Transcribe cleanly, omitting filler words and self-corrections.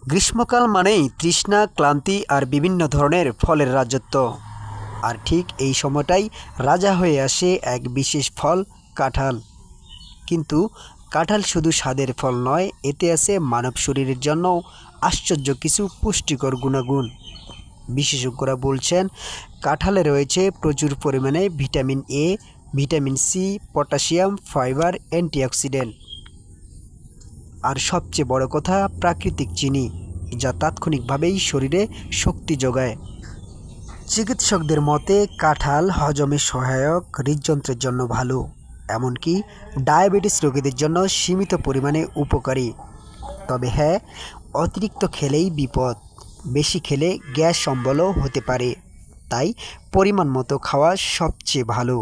গ্রীষ্মকাল মানেই তৃষ্ণা, ক্লান্তি আর বিভিন্ন ধরনের ফলের রাজত্ব। আর ঠিক এই সময়টাই রাজা হয়ে আসে এক বিশেষ ফল, কাঁঠাল। কিন্তু কাঁঠাল শুধু স্বাদের ফল নয়, এতে আছে মানব শরীরের জন্য আশ্চর্য কিছু পুষ্টিকর গুণাগুণ। বিশেষজ্ঞরা বলছেন কাঁঠালে রয়েছে প্রচুর পরিমাণে vitamin A, vitamin C, potassium, fibre, antioxidant আর সবচেয়ে বড় কথা প্রাকৃতিক চিনি, যা তাৎক্ষণিকভাবেই শরীরে শক্তি যোগায়। চিকিৎসকদের মতে কাঁঠাল হজমে সহায়ক, হৃদযন্ত্রের জন্য ভালো, এমনকি ডায়াবেটিস রোগীদের জন্য সীমিত পরিমাণে উপকারী। তবে হ্যাঁ, অতিরিক্ত খেলেই বিপদ, বেশি খেলে গ্যাস অম্বলও হতে পারে। তাই পরিমাণ মতো খাওয়া সবচেয়ে ভালো।